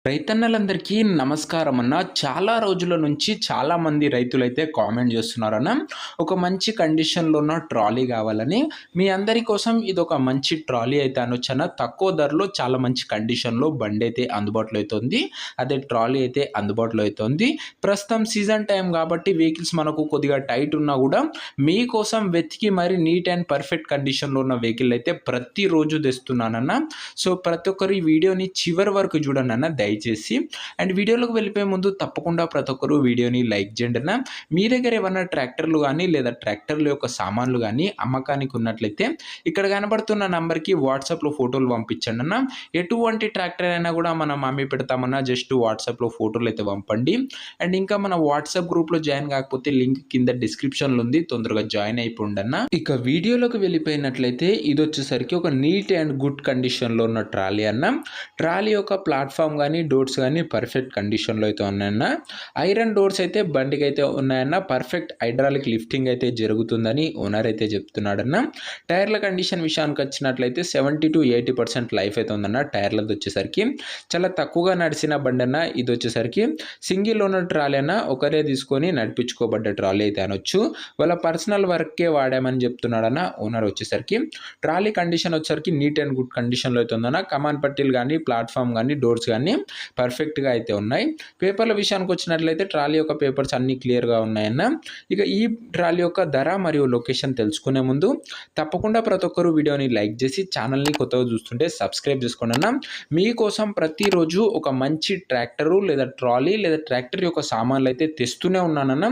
రైతన్నలందరికీ నమస్కారం అన్న. చాలా రోజుల నుంచి చాలామంది రైతులైతే కామెంట్ చేస్తున్నారన్న. ఒక మంచి కండిషన్‌లో ఉన్న ట్రాలీ కావాలని. మీ అందరి కోసం ఇదొక మంచి ట్రాలీ అయితే అనొచ్చన్న. తక్కువ ధరలో చాలా మంచి కండిషన్‌లో బండైతే అందుబాటులో అయితే ఉంది. అదే ట్రాలీ అయితే అందుబాటులో అయితే ఉంది. ప్రస్తుతం సీజన్ టైం కాబట్టి వెహికల్స్ మనకు కొద్దిగా టైట్ ఉన్నా కూడా మీకోసం వెతికి మరి నీట్ అండ్ పర్ఫెక్ట్ కండిషన్‌లో ఉన్న వెహికల్ అయితే ప్రతిరోజు తెస్తున్నానన్న. సో ప్రతి ఒక్కరు ఈ వీడియోని చివరి వరకు చూడండన్న దయచేసి. అండ్ వీడియోలోకి వెళ్ళిపోయే ముందు తప్పకుండా ప్రతి ఒక్కరు వీడియోని లైక్ చేయండి అన్న. మీ దగ్గర ఏమన్నా ట్రాక్టర్లు కానీ లేదా ట్రాక్టర్ల యొక్క సామాన్లు కానీ అమ్మకానికి ఉన్నట్లయితే ఇక్కడ కనబడుతున్న నంబర్కి వాట్సాప్లో ఫోటోలు పంపించండి అన్న. ఎటువంటి ట్రాక్టర్ అయినా కూడా మనం అమ్మి పెడతామన్నా జస్ట్ వాట్సాప్లో ఫోటోలు అయితే పంపండి. అండ్ ఇంకా మన వాట్సాప్ గ్రూప్లో జాయిన్ కాకపోతే లింక్ కింద డిస్క్రిప్షన్లో ఉంది, తొందరగా జాయిన్ అయిపోండి అన్న. ఇక వీడియోలోకి వెళ్ళిపోయినట్లయితే ఇది వచ్చేసరికి ఒక నీట్ అండ్ గుడ్ కండిషన్లో ఉన్న ట్రాలీ అన్న. ట్రాలీ యొక్క ప్లాట్ఫామ్ కానీ డోర్స్ కానీ పర్ఫెక్ట్ కండిషన్లో అయితే ఉన్నాయన్న. ఐరన్ డోర్స్ అయితే బండికి అయితే ఉన్నాయన్న. పర్ఫెక్ట్ హైడ్రాలిక్ లిఫ్టింగ్ అయితే జరుగుతుందని ఓనర్ అయితే చెప్తున్నాడన్న. టైర్ల కండిషన్ విషయానికి వచ్చినట్లయితే 70-80% లైఫ్ అయితే ఉందన్న. టైర్లది వచ్చేసరికి చాలా తక్కువగా నడిచిన బండి అన్న. ఇది వచ్చేసరికి సింగిల్ ఓనర్ ట్రాలీ అన్న. ఒకరే తీసుకొని నడిపించుకోబడ్డ ట్రాలీ అయితే అనొచ్చు. వాళ్ళ పర్సనల్ వర్కే వాడామని చెప్తున్నాడన్న ఓనర్ వచ్చేసరికి. ట్రాలీ కండిషన్ వచ్చేసరికి నీట్ అండ్ గుడ్ కండిషన్లో అయితే ఉందన్న. కమాన్ పట్టీలు కానీ ప్లాట్ఫామ్ కానీ డోర్స్ కానీ పర్ఫెక్ట్గా అయితే ఉన్నాయి. పేపర్ల విషయానికి వచ్చినట్లయితే ట్రాలీ యొక్క పేపర్స్ అన్నీ క్లియర్గా ఉన్నాయన్న. ఇక ఈ ట్రాలీ యొక్క ధర మరియు లొకేషన్ తెలుసుకునే ముందు తప్పకుండా ప్రతి ఒక్కరు వీడియోని లైక్ చేసి ఛానల్ని కొత్తగా చూస్తుంటే సబ్స్క్రైబ్ చేసుకోండి అన్న. మీకోసం ప్రతిరోజు ఒక మంచి ట్రాక్టరు లేదా ట్రాలీ లేదా ట్రాక్టర్ యొక్క సామాన్లు అయితే తెస్తూనే ఉన్నానన్న.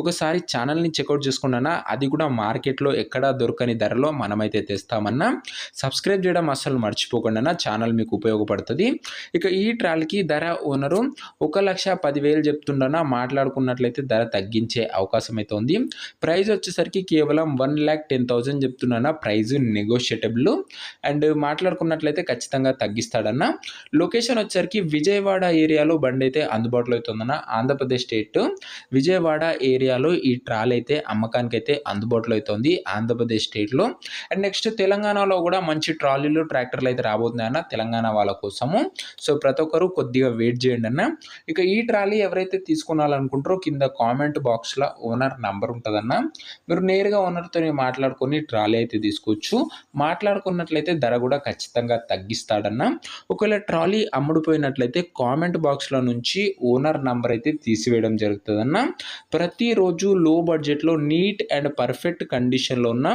ఒకసారి ఛానల్ని చెక్అవుట్ చేసుకోండి అన్న. అది కూడా మార్కెట్లో ఎక్కడా దొరకని ధరలో మనమైతే తెస్తామన్నా. సబ్స్క్రైబ్ చేయడం అస్సలు మర్చిపోకండి అన్న. ఛానల్ మీకు ఉపయోగపడుతుంది. ఇక ఈ ట్రాలీకి ధర ఓనరు 1,10,000 చెప్తుండన. మాట్లాడుకున్నట్లయితే ధర తగ్గించే అవకాశం అయితే ఉంది. ప్రైస్ వచ్చేసరికి కేవలం 1,10,000 చెప్తున్నా. ప్రైజ్ నెగోషియేటబుల్. అండ్ మాట్లాడుకున్నట్లయితే ఖచ్చితంగా తగ్గిస్తాడన్న. లొకేషన్ వచ్చేసరికి విజయవాడ ఏరియాలో బండి అయితే అందుబాటులో అవుతుందన్న. ఆంధ్రప్రదేశ్ స్టేట్ విజయవాడ ఏరియాలో ఈ ట్రాలీ అయితే అమ్మకానికి అయితే అందుబాటులో అవుతుంది ఆంధ్రప్రదేశ్ స్టేట్లో. అండ్ నెక్స్ట్ తెలంగాణలో కూడా మంచి ట్రాలీలు ట్రాక్టర్లు అయితే రాబోతున్నాయన్న తెలంగాణ వాళ్ళ కోసము. సో ప్రతి ఒక్కరు కొద్దిగా వెయిట్ చేయండి అన్న. ఇక ఈ ట్రాలీ ఎవరైతే తీసుకోవాలనుకుంటారో కింద కామెంట్ బాక్స్లో ఓనర్ నంబర్ ఉంటుందన్న. మీరు నేరుగా ఓనర్తో మాట్లాడుకొని ట్రాలీ అయితే తీసుకోవచ్చు. మాట్లాడుకున్నట్లయితే ధర కూడా ఖచ్చితంగా తగ్గిస్తాడన్న. ఒకవేళ ట్రాలీ అమ్ముడుపోయినట్లయితే కామెంట్ బాక్స్లో నుంచి ఓనర్ నంబర్ అయితే తీసివేయడం జరుగుతుందన్న. ప్రతిరోజు లో బడ్జెట్లో నీట్ అండ్ పర్ఫెక్ట్ కండిషన్లో ఉన్న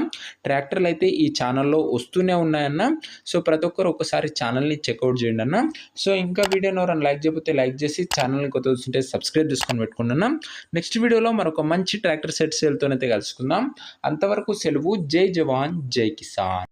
ట్రాక్టర్లు అయితే ఈ ఛానల్లో వస్తూనే ఉన్నాయన్న. సో ప్రతి ఒక్కరు ఒకసారి ఛానల్ని చెక్అవుట్ చేయండి అన్న. సో ఇంకా వీడియోని ఎవరైనా లైక్ చేయకపోతే లైక్ చేసి ఛానల్ని కొత్త చూస్తుంటే సబ్స్క్రైబ్ చేసుకొని పెట్టుకున్నాను. నెక్స్ట్ వీడియోలో మరొక మంచి ట్రాక్టర్ సెట్ సేల్తోనైతే కలుసుకుందాం. అంతవరకు సెలవు. జై జవాన్ జై కిసాన్.